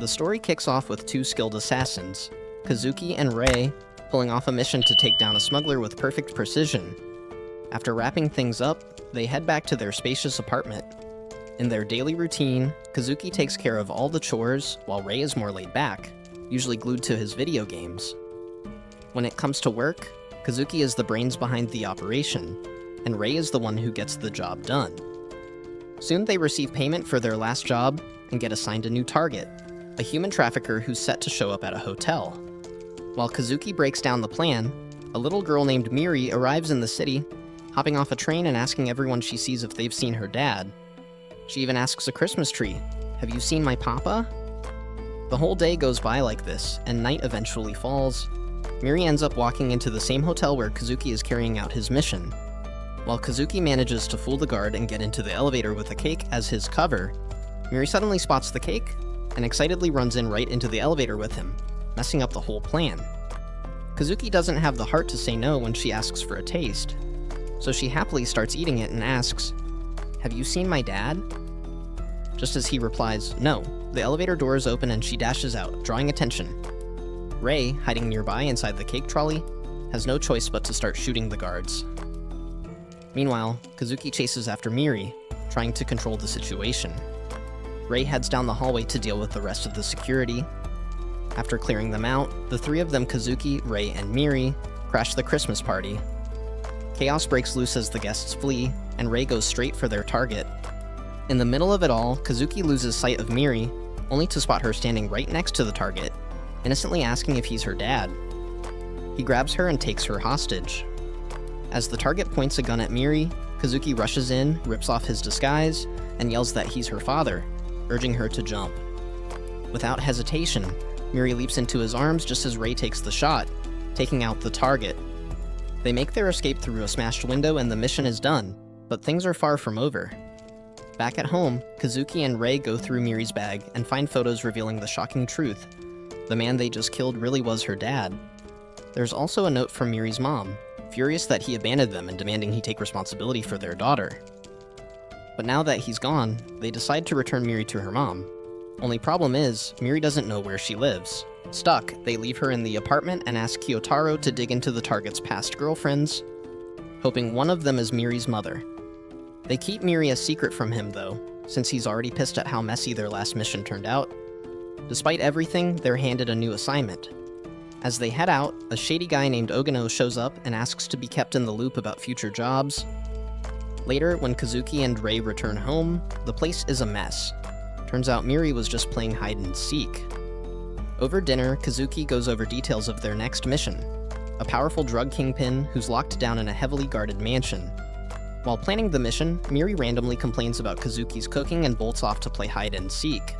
The story kicks off with two skilled assassins, Kazuki and Rei, pulling off a mission to take down a smuggler with perfect precision. After wrapping things up, they head back to their spacious apartment. In their daily routine, Kazuki takes care of all the chores, while Rei is more laid back, usually glued to his video games. When it comes to work, Kazuki is the brains behind the operation, and Rei is the one who gets the job done. Soon they receive payment for their last job and get assigned a new target, a human trafficker who's set to show up at a hotel. While Kazuki breaks down the plan, a little girl named Miri arrives in the city, hopping off a train and asking everyone she sees if they've seen her dad. She even asks a Christmas tree, "Have you seen my papa?" The whole day goes by like this, and night eventually falls. Miri ends up walking into the same hotel where Kazuki is carrying out his mission. While Kazuki manages to fool the guard and get into the elevator with a cake as his cover, Miri suddenly spots the cake and excitedly runs in right into the elevator with him, messing up the whole plan. Kazuki doesn't have the heart to say no when she asks for a taste, so she happily starts eating it and asks, "Have you seen my dad?" Just as he replies, "No," the elevator doors open and she dashes out, drawing attention. Rei, hiding nearby inside the cake trolley, has no choice but to start shooting the guards. Meanwhile, Kazuki chases after Miri, trying to control the situation. Rei heads down the hallway to deal with the rest of the security. After clearing them out, the three of them, Kazuki, Rei, and Miri, crash the Christmas party. Chaos breaks loose as the guests flee, and Rei goes straight for their target. In the middle of it all, Kazuki loses sight of Miri, only to spot her standing right next to the target, innocently asking if he's her dad. He grabs her and takes her hostage. As the target points a gun at Miri, Kazuki rushes in, rips off his disguise, and yells that he's her father, urging her to jump. Without hesitation, Miri leaps into his arms just as Rei takes the shot, taking out the target. They make their escape through a smashed window and the mission is done, but things are far from over. Back at home, Kazuki and Rei go through Miri's bag and find photos revealing the shocking truth. The man they just killed really was her dad. There's also a note from Miri's mom, furious that he abandoned them and demanding he take responsibility for their daughter. But now that he's gone, they decide to return Miri to her mom. Only problem is, Miri doesn't know where she lives. Stuck, they leave her in the apartment and ask Kyotaro to dig into the target's past girlfriends, hoping one of them is Miri's mother. They keep Miri a secret from him though, since he's already pissed at how messy their last mission turned out. Despite everything, they're handed a new assignment. As they head out, a shady guy named Ogino shows up and asks to be kept in the loop about future jobs. Later, when Kazuki and Rei return home, the place is a mess. Turns out Miri was just playing hide and seek. Over dinner, Kazuki goes over details of their next mission, a powerful drug kingpin who's locked down in a heavily guarded mansion. While planning the mission, Miri randomly complains about Kazuki's cooking and bolts off to play hide and seek.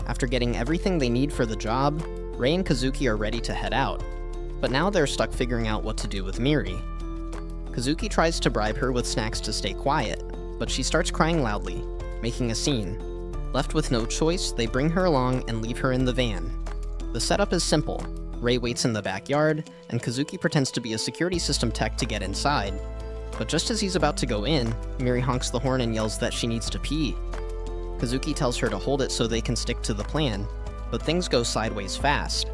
After getting everything they need for the job, Rei and Kazuki are ready to head out, but now they're stuck figuring out what to do with Miri. Kazuki tries to bribe her with snacks to stay quiet, but she starts crying loudly, making a scene. Left with no choice, they bring her along and leave her in the van. The setup is simple. Rei waits in the backyard, and Kazuki pretends to be a security system tech to get inside. But just as he's about to go in, Miri honks the horn and yells that she needs to pee. Kazuki tells her to hold it so they can stick to the plan, but things go sideways fast.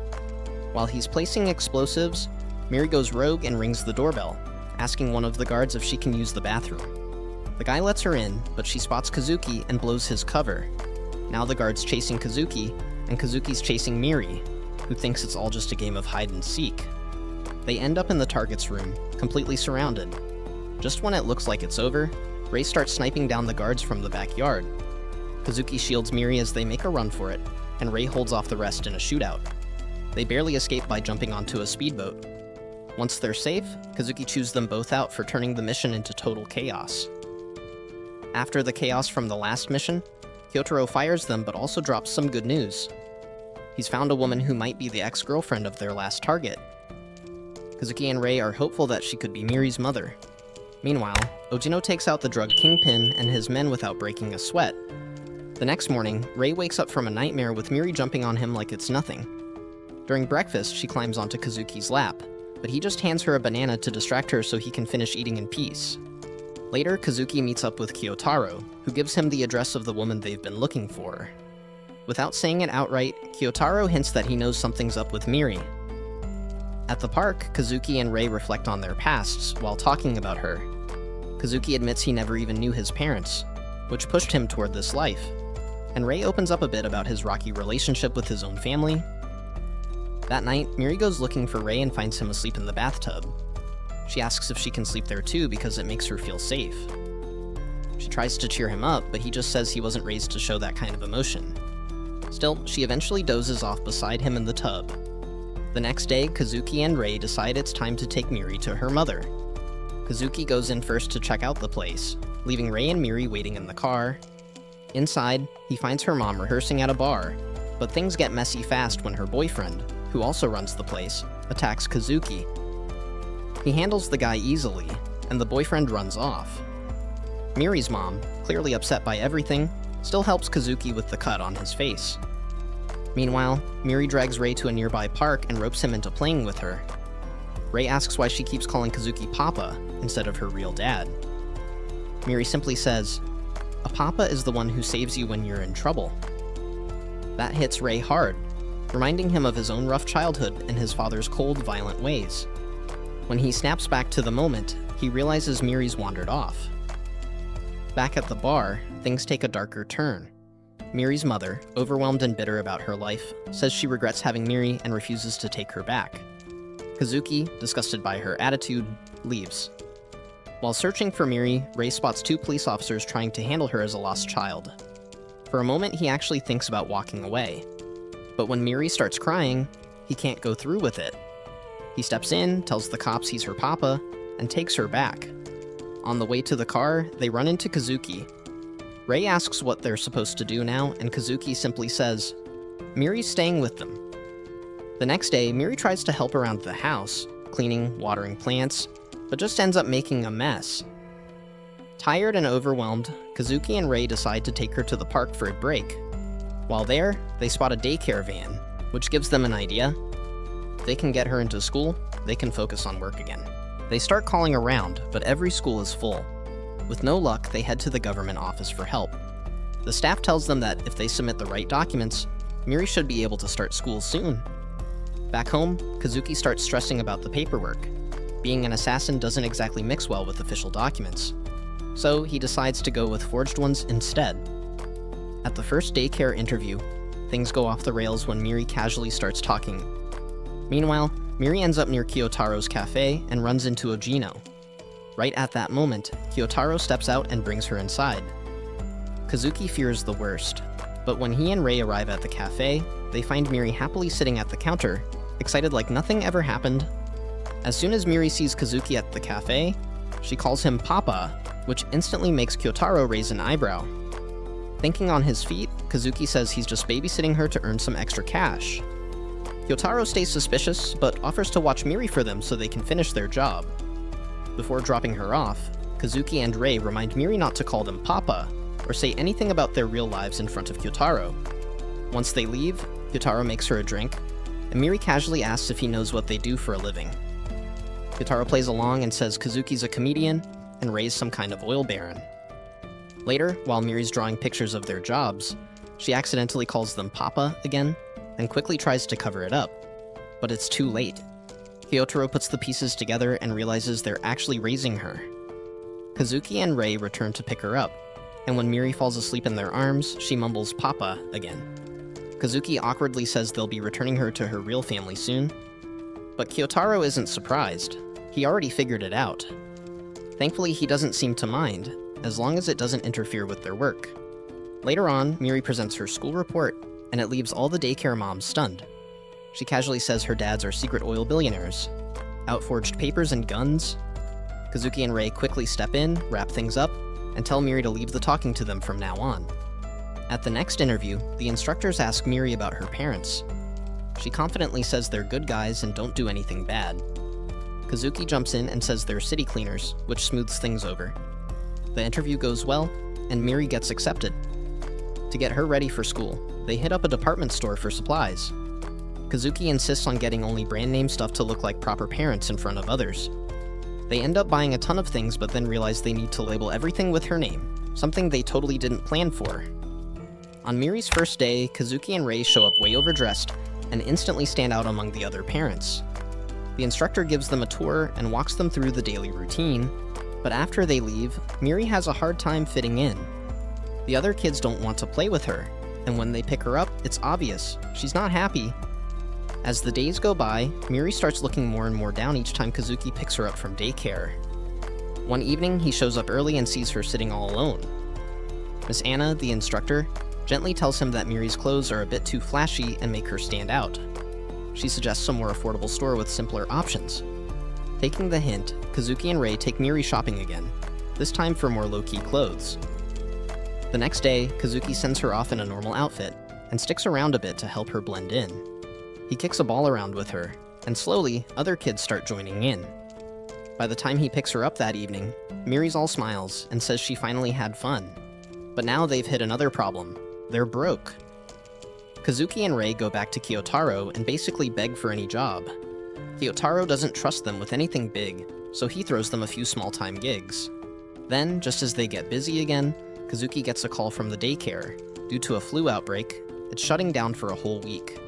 While he's placing explosives, Miri goes rogue and rings the doorbell, asking one of the guards if she can use the bathroom. The guy lets her in, but she spots Kazuki and blows his cover. Now the guard's chasing Kazuki, and Kazuki's chasing Miri, who thinks it's all just a game of hide and seek. They end up in the target's room, completely surrounded. Just when it looks like it's over, Rei starts sniping down the guards from the backyard. Kazuki shields Miri as they make a run for it, and Rei holds off the rest in a shootout. They barely escape by jumping onto a speedboat. Once they're safe, Kazuki chews them both out for turning the mission into total chaos. After the chaos from the last mission, Kyotaro fires them but also drops some good news. He's found a woman who might be the ex-girlfriend of their last target. Kazuki and Rei are hopeful that she could be Miri's mother. Meanwhile, Ogino takes out the drug kingpin and his men without breaking a sweat. The next morning, Rei wakes up from a nightmare with Miri jumping on him like it's nothing. During breakfast, she climbs onto Kazuki's lap, but he just hands her a banana to distract her so he can finish eating in peace. Later, Kazuki meets up with Kyotaro, who gives him the address of the woman they've been looking for. Without saying it outright, Kyotaro hints that he knows something's up with Miri. At the park, Kazuki and Rei reflect on their pasts while talking about her. Kazuki admits he never even knew his parents, which pushed him toward this life, and Rei opens up a bit about his rocky relationship with his own family. That night, Miri goes looking for Rei and finds him asleep in the bathtub. She asks if she can sleep there too because it makes her feel safe. She tries to cheer him up, but he just says he wasn't raised to show that kind of emotion. Still, she eventually dozes off beside him in the tub. The next day, Kazuki and Rei decide it's time to take Miri to her mother. Kazuki goes in first to check out the place, leaving Rei and Miri waiting in the car. Inside, he finds her mom rehearsing at a bar, but things get messy fast when her boyfriend, who also runs the place, attacks Kazuki. He handles the guy easily, and the boyfriend runs off. Miri's mom, clearly upset by everything, still helps Kazuki with the cut on his face. Meanwhile, Miri drags Rei to a nearby park and ropes him into playing with her. Rei asks why she keeps calling Kazuki Papa instead of her real dad. Miri simply says, "A papa is the one who saves you when you're in trouble." That hits Rei hard, reminding him of his own rough childhood and his father's cold, violent ways. When he snaps back to the moment, he realizes Miri's wandered off. Back at the bar, things take a darker turn. Miri's mother, overwhelmed and bitter about her life, says she regrets having Miri and refuses to take her back. Kazuki, disgusted by her attitude, leaves. While searching for Miri, Rei spots two police officers trying to handle her as a lost child. For a moment, he actually thinks about walking away. But when Miri starts crying, he can't go through with it. He steps in, tells the cops he's her papa, and takes her back. On the way to the car, they run into Kazuki. Rei asks what they're supposed to do now, and Kazuki simply says, "Miri's staying with them." The next day, Miri tries to help around the house, cleaning, watering plants, but just ends up making a mess. Tired and overwhelmed, Kazuki and Rei decide to take her to the park for a break. While there, they spot a daycare van, which gives them an idea. If they can get her into school, they can focus on work again. They start calling around, but every school is full. With no luck, they head to the government office for help. The staff tells them that if they submit the right documents, Miri should be able to start school soon. Back home, Kazuki starts stressing about the paperwork. Being an assassin doesn't exactly mix well with official documents, so he decides to go with forged ones instead. At the first daycare interview, things go off the rails when Miri casually starts talking. Meanwhile, Miri ends up near Kyotaro's cafe and runs into Ojino. Right at that moment, Kyotaro steps out and brings her inside. Kazuki fears the worst, but when he and Rei arrive at the cafe, they find Miri happily sitting at the counter, excited like nothing ever happened. As soon as Miri sees Kazuki at the cafe, she calls him Papa, which instantly makes Kyotaro raise an eyebrow. Thinking on his feet, Kazuki says he's just babysitting her to earn some extra cash. Kyotaro stays suspicious, but offers to watch Miri for them so they can finish their job. Before dropping her off, Kazuki and Rei remind Miri not to call them Papa, or say anything about their real lives in front of Kyotaro. Once they leave, Kyotaro makes her a drink, and Miri casually asks if he knows what they do for a living. Kyotaro plays along and says Kazuki's a comedian, and Rei's some kind of oil baron. Later, while Miri's drawing pictures of their jobs, she accidentally calls them Papa again, and quickly tries to cover it up. But it's too late. Kyotaro puts the pieces together and realizes they're actually raising her. Kazuki and Rei return to pick her up, and when Miri falls asleep in their arms, she mumbles Papa again. Kazuki awkwardly says they'll be returning her to her real family soon, but Kyotaro isn't surprised. He already figured it out. Thankfully, he doesn't seem to mind, as long as it doesn't interfere with their work. Later on, Miri presents her school report, and it leaves all the daycare moms stunned. She casually says her dads are secret oil billionaires, outforged papers and guns. Kazuki and Rei quickly step in, wrap things up, and tell Miri to leave the talking to them from now on. At the next interview, the instructors ask Miri about her parents. She confidently says they're good guys and don't do anything bad. Kazuki jumps in and says they're city cleaners, which smooths things over. The interview goes well, and Miri gets accepted. To get her ready for school, they hit up a department store for supplies. Kazuki insists on getting only brand name stuff to look like proper parents in front of others. They end up buying a ton of things but then realize they need to label everything with her name, something they totally didn't plan for. On Miri's first day, Kazuki and Rei show up way overdressed and instantly stand out among the other parents. The instructor gives them a tour and walks them through the daily routine, but after they leave, Miri has a hard time fitting in. The other kids don't want to play with her, and when they pick her up, it's obvious she's not happy. As the days go by, Miri starts looking more and more down each time Kazuki picks her up from daycare. One evening, he shows up early and sees her sitting all alone. Miss Anna, the instructor, gently tells him that Miri's clothes are a bit too flashy and make her stand out. She suggests a more affordable store with simpler options. Taking the hint, Kazuki and Rei take Miri shopping again, this time for more low-key clothes. The next day, Kazuki sends her off in a normal outfit and sticks around a bit to help her blend in. He kicks a ball around with her, and slowly, other kids start joining in. By the time he picks her up that evening, Miri's all smiles and says she finally had fun. But now they've hit another problem. They're broke. Kazuki and Rei go back to Kyotaro and basically beg for any job. Kyotaro doesn't trust them with anything big, so he throws them a few small-time gigs. Then, just as they get busy again, Kazuki gets a call from the daycare. Due to a flu outbreak, it's shutting down for a whole week.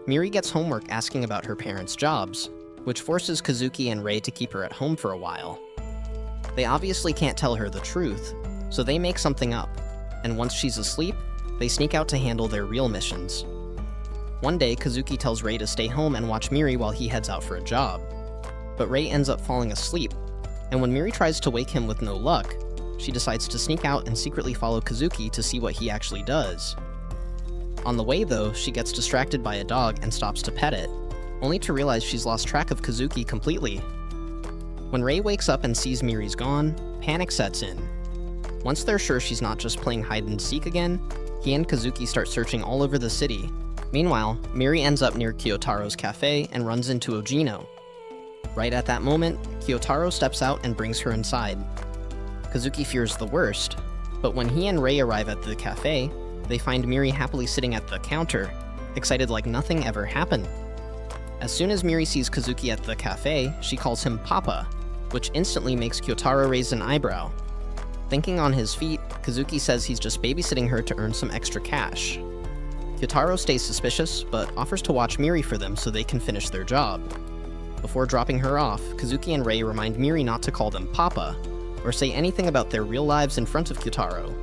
Miri gets homework asking about her parents' jobs, which forces Kazuki and Rei to keep her at home for a while. They obviously can't tell her the truth, so they make something up, and once she's asleep, they sneak out to handle their real missions. One day, Kazuki tells Rei to stay home and watch Miri while he heads out for a job. But Rei ends up falling asleep, and when Miri tries to wake him with no luck, she decides to sneak out and secretly follow Kazuki to see what he actually does. On the way, though, she gets distracted by a dog and stops to pet it, only to realize she's lost track of Kazuki completely. When Rei wakes up and sees Miri's gone, panic sets in. Once they're sure she's not just playing hide-and-seek again, he and Kazuki start searching all over the city. Meanwhile, Miri ends up near Kyotaro's cafe and runs into Ojino. Right at that moment, Kyotaro steps out and brings her inside. Kazuki fears the worst, but when he and Rei arrive at the cafe, they find Miri happily sitting at the counter, excited like nothing ever happened. As soon as Miri sees Kazuki at the cafe, she calls him Papa, which instantly makes Kyotaro raise an eyebrow. Thinking on his feet, Kazuki says he's just babysitting her to earn some extra cash. Kyotaro stays suspicious, but offers to watch Miri for them so they can finish their job. Before dropping her off, Kazuki and Rei remind Miri not to call them Papa, or say anything about their real lives in front of Kyotaro.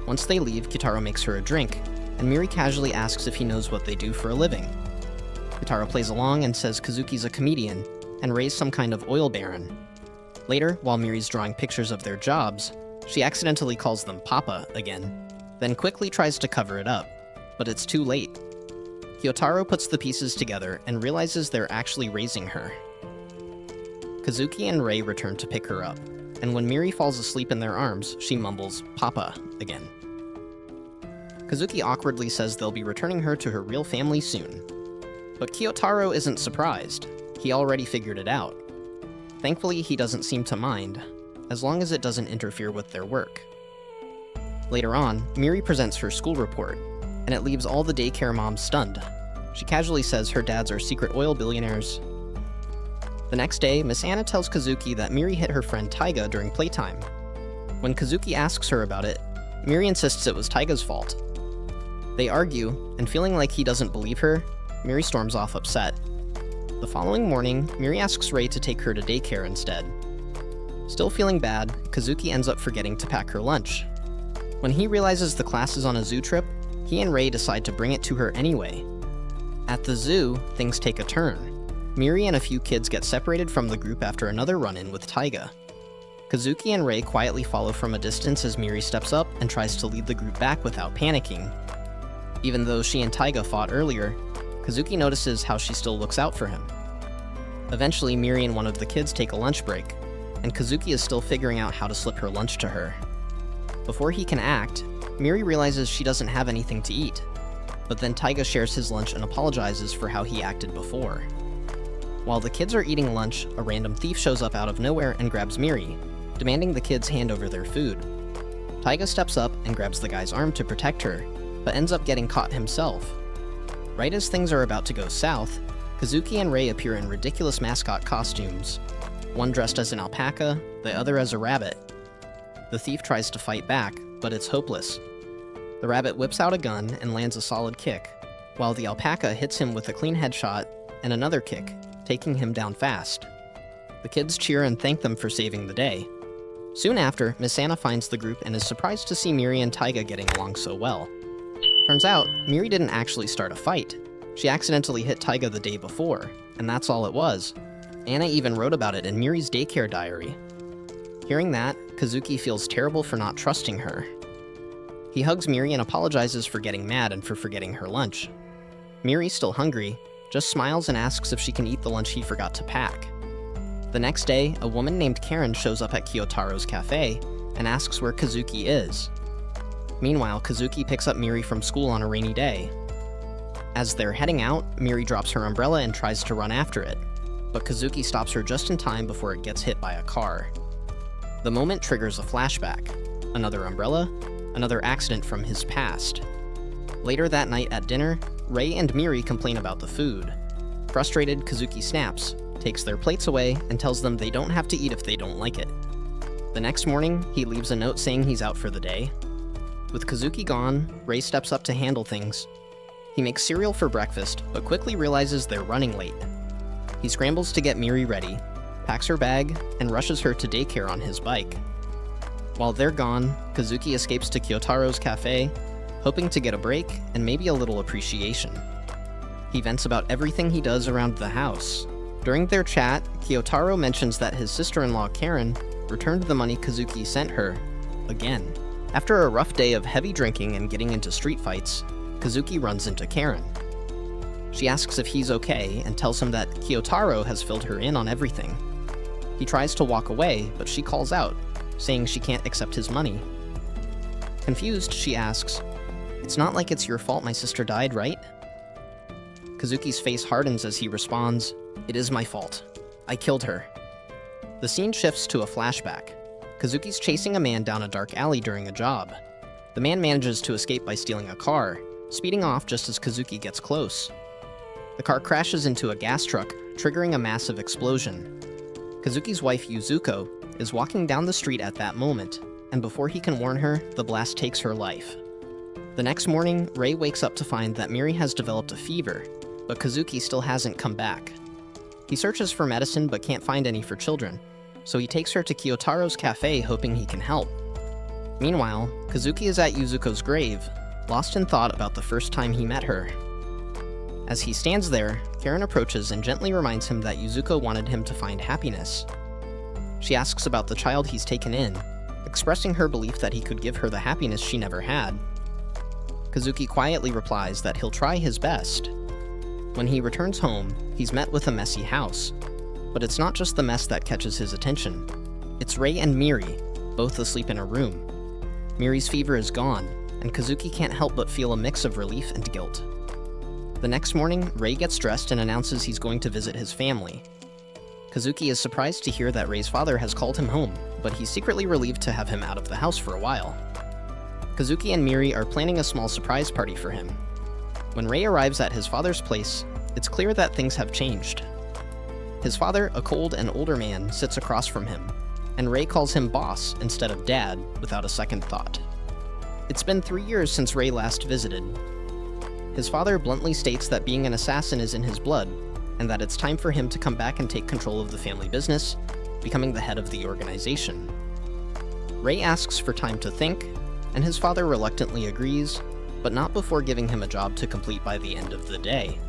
Once they leave, Kyotaro makes her a drink, and Miri casually asks if he knows what they do for a living. Kyotaro plays along and says Kazuki's a comedian, and Rei's some kind of oil baron. Later, while Miri's drawing pictures of their jobs, she accidentally calls them Papa again, then quickly tries to cover it up, but it's too late. Kyotaro puts the pieces together and realizes they're actually raising her. Kazuki and Rei return to pick her up, and when Miri falls asleep in their arms, she mumbles, Papa, again. Kazuki awkwardly says they'll be returning her to her real family soon. But Kyotaro isn't surprised. He already figured it out. Thankfully, he doesn't seem to mind, as long as it doesn't interfere with their work. Later on, Miri presents her school report, and it leaves all the daycare moms stunned. She casually says her dads are secret oil billionaires. The next day, Miss Anna tells Kazuki that Miri hit her friend Taiga during playtime. When Kazuki asks her about it, Miri insists it was Taiga's fault. They argue, and feeling like he doesn't believe her, Miri storms off upset. The following morning, Miri asks Rei to take her to daycare instead. Still feeling bad, Kazuki ends up forgetting to pack her lunch. When he realizes the class is on a zoo trip, he and Rei decide to bring it to her anyway. At the zoo, things take a turn. Miri and a few kids get separated from the group after another run-in with Taiga. Kazuki and Rei quietly follow from a distance as Miri steps up and tries to lead the group back without panicking. Even though she and Taiga fought earlier, Kazuki notices how she still looks out for him. Eventually, Miri and one of the kids take a lunch break, and Kazuki is still figuring out how to slip her lunch to her. Before he can act, Miri realizes she doesn't have anything to eat, but then Taiga shares his lunch and apologizes for how he acted before. While the kids are eating lunch, a random thief shows up out of nowhere and grabs Miri, demanding the kids hand over their food. Taiga steps up and grabs the guy's arm to protect her, but ends up getting caught himself. Right as things are about to go south, Kazuki and Rei appear in ridiculous mascot costumes, one dressed as an alpaca, the other as a rabbit. The thief tries to fight back, but it's hopeless. The rabbit whips out a gun and lands a solid kick, while the alpaca hits him with a clean headshot and another kick, taking him down fast. The kids cheer and thank them for saving the day. Soon after, Miss Anna finds the group and is surprised to see Miri and Taiga getting along so well. Turns out, Miri didn't actually start a fight. She accidentally hit Taiga the day before, and that's all it was. Anna even wrote about it in Miri's daycare diary. Hearing that, Kazuki feels terrible for not trusting her. He hugs Miri and apologizes for getting mad and for forgetting her lunch. Miri, still hungry, just smiles and asks if she can eat the lunch he forgot to pack. The next day, a woman named Karen shows up at Kyotaro's cafe and asks where Kazuki is. Meanwhile, Kazuki picks up Miri from school on a rainy day. As they're heading out, Miri drops her umbrella and tries to run after it, but Kazuki stops her just in time before it gets hit by a car. The moment triggers a flashback. Another umbrella, another accident from his past. Later that night at dinner, Rei and Miri complain about the food. Frustrated, Kazuki snaps, takes their plates away, and tells them they don't have to eat if they don't like it. The next morning, he leaves a note saying he's out for the day. With Kazuki gone, Rei steps up to handle things. He makes cereal for breakfast, but quickly realizes they're running late. He scrambles to get Miri ready, packs her bag, and rushes her to daycare on his bike. While they're gone, Kazuki escapes to Kyotaro's cafe, hoping to get a break and maybe a little appreciation. He vents about everything he does around the house. During their chat, Kyotaro mentions that his sister-in-law Karen returned the money Kazuki sent her, again. After a rough day of heavy drinking and getting into street fights, Kazuki runs into Karen. She asks if he's okay and tells him that Kyotaro has filled her in on everything. He tries to walk away, but she calls out, saying she can't accept his money. Confused, she asks, "It's not like it's your fault my sister died, right?" Kazuki's face hardens as he responds, "It is my fault. I killed her." The scene shifts to a flashback. Kazuki's chasing a man down a dark alley during a job. The man manages to escape by stealing a car, speeding off just as Kazuki gets close. The car crashes into a gas truck, triggering a massive explosion. Kazuki's wife Yuzuko is walking down the street at that moment, and before he can warn her, the blast takes her life. The next morning, Rei wakes up to find that Miri has developed a fever, but Kazuki still hasn't come back. He searches for medicine but can't find any for children, so he takes her to Kyotaro's cafe hoping he can help. Meanwhile, Kazuki is at Yuzuko's grave, lost in thought about the first time he met her. As he stands there, Karen approaches and gently reminds him that Yuzuko wanted him to find happiness. She asks about the child he's taken in, expressing her belief that he could give her the happiness she never had. Kazuki quietly replies that he'll try his best. When he returns home, he's met with a messy house. But it's not just the mess that catches his attention. It's Rei and Miri, both asleep in a room. Miri's fever is gone, and Kazuki can't help but feel a mix of relief and guilt. The next morning, Rei gets dressed and announces he's going to visit his family. Kazuki is surprised to hear that Rei's father has called him home, but he's secretly relieved to have him out of the house for a while. Kazuki and Miri are planning a small surprise party for him. When Rei arrives at his father's place, it's clear that things have changed. His father, a cold and older man, sits across from him, and Rei calls him boss instead of dad without a second thought. It's been 3 years since Rei last visited. His father bluntly states that being an assassin is in his blood, and that it's time for him to come back and take control of the family business, becoming the head of the organization. Rei asks for time to think, and his father reluctantly agrees, but not before giving him a job to complete by the end of the day.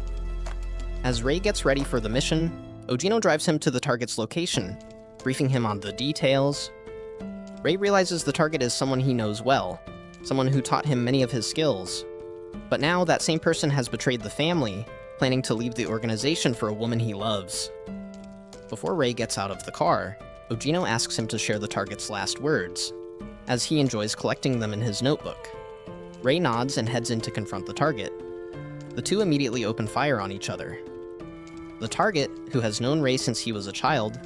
As Rei gets ready for the mission, Ojino drives him to the target's location, briefing him on the details. Rei realizes the target is someone he knows well, someone who taught him many of his skills. But now that same person has betrayed the family, planning to leave the organization for a woman he loves. Before Rei gets out of the car, Ojino asks him to share the target's last words, as he enjoys collecting them in his notebook. Rei nods and heads in to confront the target. The two immediately open fire on each other. The target, who has known Rei since he was a child,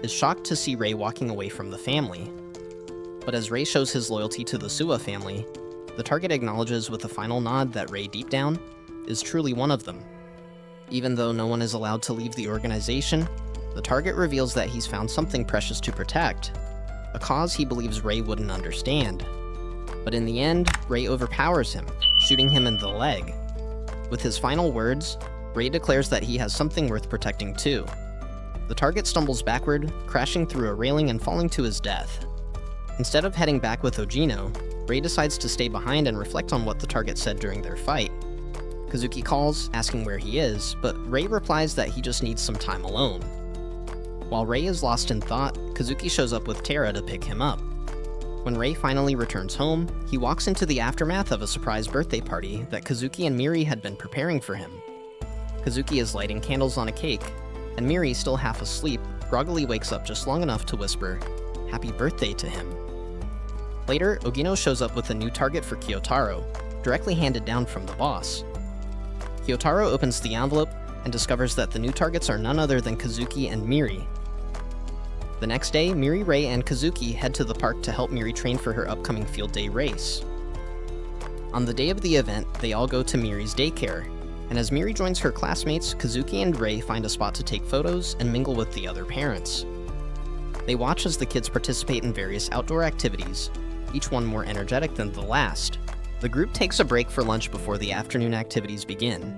is shocked to see Rei walking away from the family. But as Rei shows his loyalty to the Suwa family, the target acknowledges with a final nod that Rei, deep down, is truly one of them. Even though no one is allowed to leave the organization, the target reveals that he's found something precious to protect, a cause he believes Rei wouldn't understand. But in the end, Ray overpowers him, shooting him in the leg. With his final words, Ray declares that he has something worth protecting too. The target stumbles backward, crashing through a railing and falling to his death. Instead of heading back with Ojino, Ray decides to stay behind and reflect on what the target said during their fight. Kazuki calls, asking where he is, but Ray replies that he just needs some time alone. While Ray is lost in thought, Kazuki shows up with Tara to pick him up. When Ray finally returns home, he walks into the aftermath of a surprise birthday party that Kazuki and Miri had been preparing for him. Kazuki is lighting candles on a cake, and Miri, still half asleep, groggily wakes up just long enough to whisper, "Happy birthday" to him. Later, Ogino shows up with a new target for Kyotaro, directly handed down from the boss. Kyotaro opens the envelope and discovers that the new targets are none other than Kazuki and Miri. The next day, Miri, Ray, and Kazuki head to the park to help Miri train for her upcoming field day race. On the day of the event, they all go to Miri's daycare, and as Miri joins her classmates, Kazuki and Ray find a spot to take photos and mingle with the other parents. They watch as the kids participate in various outdoor activities, each one more energetic than the last. The group takes a break for lunch before the afternoon activities begin.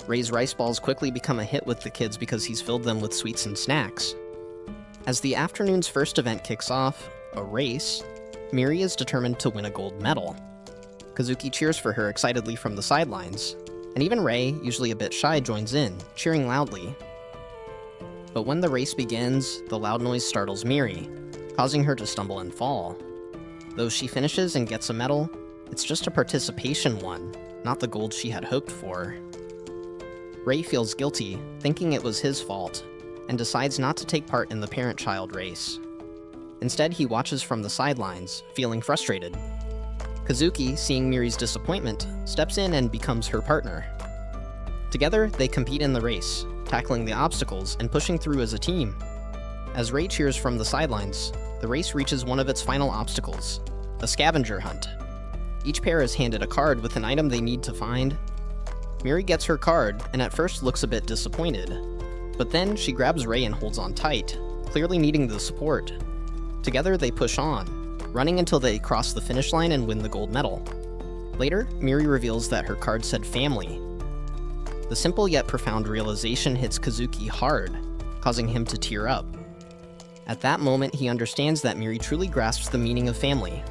Ray's rice balls quickly become a hit with the kids because he's filled them with sweets and snacks. As the afternoon's first event kicks off, a race, Miri is determined to win a gold medal. Kazuki cheers for her excitedly from the sidelines, and even Ray, usually a bit shy, joins in, cheering loudly. But when the race begins, the loud noise startles Miri, causing her to stumble and fall. Though she finishes and gets a medal, it's just a participation one, not the gold she had hoped for. Ray feels guilty, thinking it was his fault, and decides not to take part in the parent-child race. Instead, he watches from the sidelines, feeling frustrated. Kazuki, seeing Miri's disappointment, steps in and becomes her partner. Together, they compete in the race, tackling the obstacles and pushing through as a team. As Ray cheers from the sidelines, the race reaches one of its final obstacles, a scavenger hunt. Each pair is handed a card with an item they need to find. Miri gets her card, and at first looks a bit disappointed. But then she grabs Ray and holds on tight, clearly needing the support. Together they push on, running until they cross the finish line and win the gold medal. Later, Miri reveals that her card said family. The simple yet profound realization hits Kazuki hard, causing him to tear up. At that moment, he understands that Miri truly grasps the meaning of family.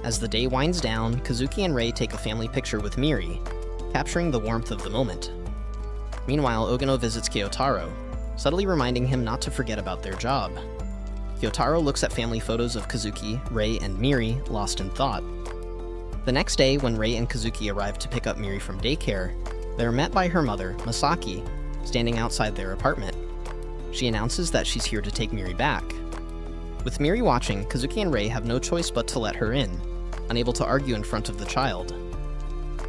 As the day winds down, Kazuki and Ray take a family picture with Miri, capturing the warmth of the moment. Meanwhile, Ogino visits Kyotaro, subtly reminding him not to forget about their job. Kyotaro looks at family photos of Kazuki, Ray, and Miri, lost in thought. The next day, when Ray and Kazuki arrive to pick up Miri from daycare, they are met by her mother, Masaki, standing outside their apartment. She announces that she's here to take Miri back. With Miri watching, Kazuki and Ray have no choice but to let her in, unable to argue in front of the child.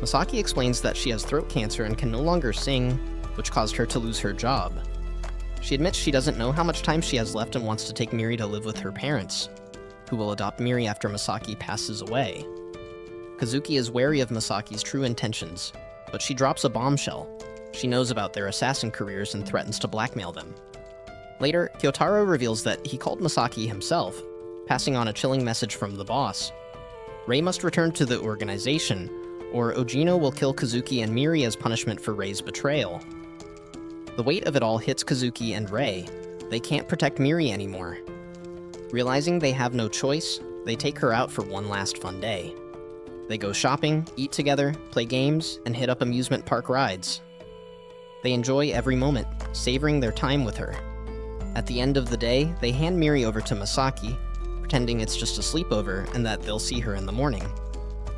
Masaki explains that she has throat cancer and can no longer sing, which caused her to lose her job. She admits she doesn't know how much time she has left and wants to take Miri to live with her parents, who will adopt Miri after Masaki passes away. Kazuki is wary of Masaki's true intentions, but she drops a bombshell. She knows about their assassin careers and threatens to blackmail them. Later, Kyotaro reveals that he called Masaki himself, passing on a chilling message from the boss. Ray must return to the organization, or Ojino will kill Kazuki and Miri as punishment for Ray's betrayal. The weight of it all hits Kazuki and Ray. They can't protect Miri anymore. Realizing they have no choice, they take her out for one last fun day. They go shopping, eat together, play games, and hit up amusement park rides. They enjoy every moment, savoring their time with her. At the end of the day, they hand Miri over to Masaki, pretending it's just a sleepover and that they'll see her in the morning.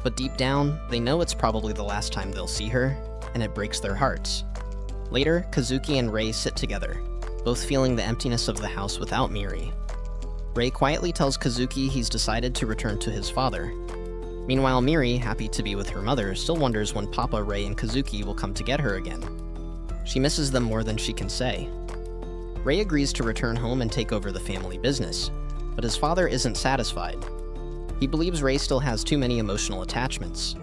But deep down, they know it's probably the last time they'll see her, and it breaks their hearts. Later, Kazuki and Ray sit together, both feeling the emptiness of the house without Miri. Ray quietly tells Kazuki he's decided to return to his father. Meanwhile, Miri, happy to be with her mother, still wonders when Papa, Ray, and Kazuki will come to get her again. She misses them more than she can say. Ray agrees to return home and take over the family business, but his father isn't satisfied. He believes Ray still has too many emotional attachments.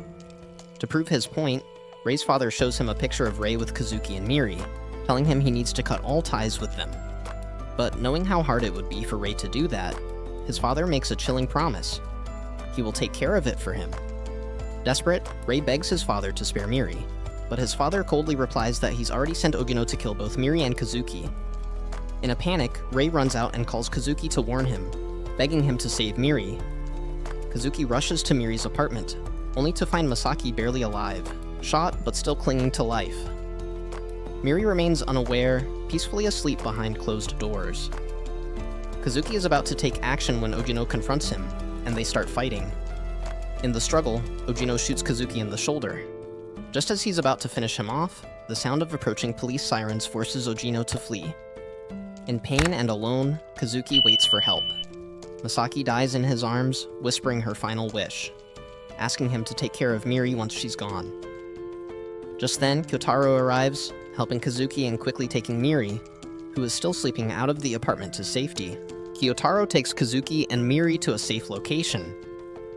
To prove his point, Ray's father shows him a picture of Ray with Kazuki and Miri, telling him he needs to cut all ties with them. But knowing how hard it would be for Ray to do that, his father makes a chilling promise. he will take care of it for him. Desperate, Rei begs his father to spare Miri, but his father coldly replies that he's already sent Ogino to kill both Miri and Kazuki. In a panic, Rei runs out and calls Kazuki to warn him, begging him to save Miri. Kazuki rushes to Miri's apartment, only to find Masaki barely alive, shot but still clinging to life. Miri remains unaware, peacefully asleep behind closed doors. Kazuki is about to take action when Ogino confronts him, and they start fighting. In the struggle, Ogino shoots Kazuki in the shoulder. Just as he's about to finish him off, the sound of approaching police sirens forces Ogino to flee. In pain and alone, Kazuki waits for help. Masaki dies in his arms, whispering her final wish, asking him to take care of Miri once she's gone. Just then, Kyotaro arrives, helping Kazuki and quickly taking Miri, who is still sleeping, out of the apartment to safety. Kyotaro takes Kazuki and Miri to a safe location,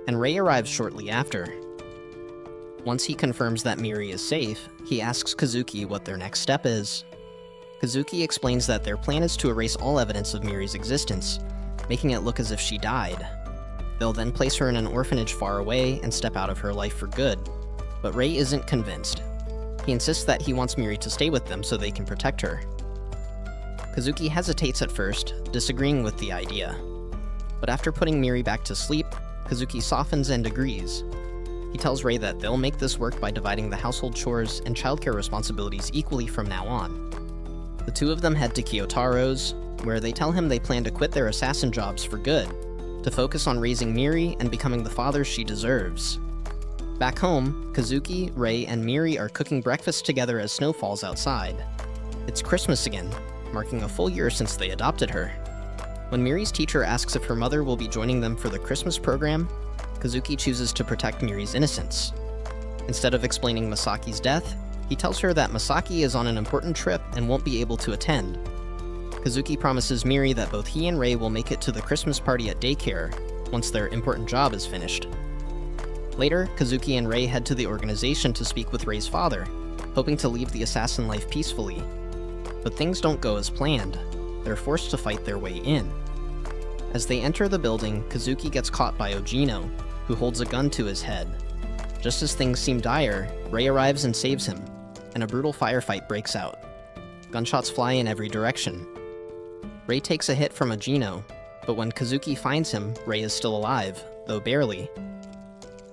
and Rei arrives shortly after. Once he confirms that Miri is safe, he asks Kazuki what their next step is. Kazuki explains that their plan is to erase all evidence of Miri's existence, making it look as if she died. They'll then place her in an orphanage far away and step out of her life for good, but Rei isn't convinced. He insists that he wants Miri to stay with them so they can protect her. Kazuki hesitates at first, disagreeing with the idea. But after putting Miri back to sleep, Kazuki softens and agrees. He tells Rei that they'll make this work by dividing the household chores and childcare responsibilities equally from now on. The two of them head to Kyotaro's, where they tell him they plan to quit their assassin jobs for good, to focus on raising Miri and becoming the father she deserves. Back home, Kazuki, Rei, and Miri are cooking breakfast together as snow falls outside. It's Christmas again, marking a full year since they adopted her. When Miri's teacher asks if her mother will be joining them for the Christmas program, Kazuki chooses to protect Miri's innocence. Instead of explaining Masaki's death, he tells her that Masaki is on an important trip and won't be able to attend. Kazuki promises Miri that both he and Rei will make it to the Christmas party at daycare once their important job is finished. Later, Kazuki and Rei head to the organization to speak with Rei's father, hoping to leave the assassin life peacefully. But things don't go as planned. They're forced to fight their way in. As they enter the building, Kazuki gets caught by Ogino, who holds a gun to his head. Just as things seem dire, Rei arrives and saves him, and a brutal firefight breaks out. Gunshots fly in every direction. Rei takes a hit from Ogino, but when Kazuki finds him, Rei is still alive, though barely.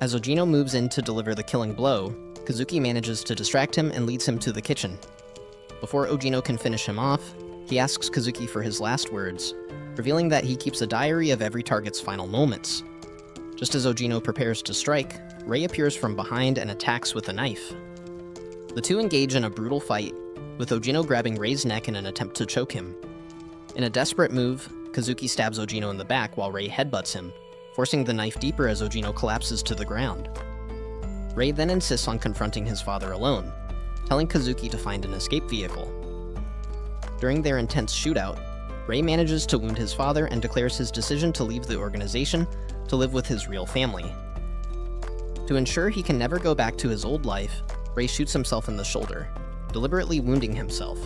As Ogino moves in to deliver the killing blow, Kazuki manages to distract him and leads him to the kitchen. Before Ogino can finish him off, he asks Kazuki for his last words, revealing that he keeps a diary of every target's final moments. Just as Ogino prepares to strike, Rei appears from behind and attacks with a knife. The two engage in a brutal fight, with Ogino grabbing Rei's neck in an attempt to choke him. In a desperate move, Kazuki stabs Ogino in the back while Rei headbutts him, forcing the knife deeper as Ogino collapses to the ground. Rei then insists on confronting his father alone, telling Kazuki to find an escape vehicle. During their intense shootout, Rei manages to wound his father and declares his decision to leave the organization to live with his real family. To ensure he can never go back to his old life, Rei shoots himself in the shoulder, deliberately wounding himself.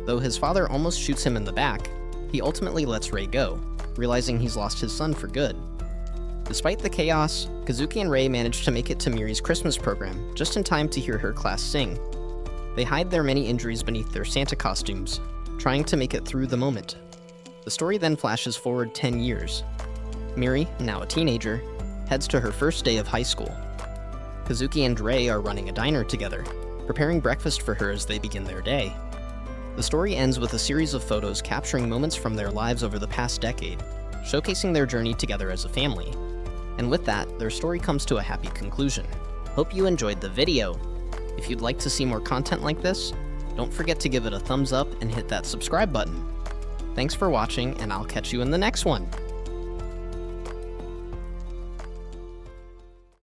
Though his father almost shoots him in the back, he ultimately lets Rei go, realizing he's lost his son for good. Despite the chaos, Kazuki and Rei manage to make it to Miri's Christmas program just in time to hear her class sing. They hide their many injuries beneath their Santa costumes, trying to make it through the moment. The story then flashes forward 10 years. Miri, now a teenager, heads to her first day of high school. Kazuki and Rei are running a diner together, preparing breakfast for her as they begin their day. The story ends with a series of photos capturing moments from their lives over the past decade, showcasing their journey together as a family. And with that, their story comes to a happy conclusion. Hope you enjoyed the video. If you'd like to see more content like this, don't forget to give it a thumbs up and hit that subscribe button. Thanks for watching, and I'll catch you in the next one.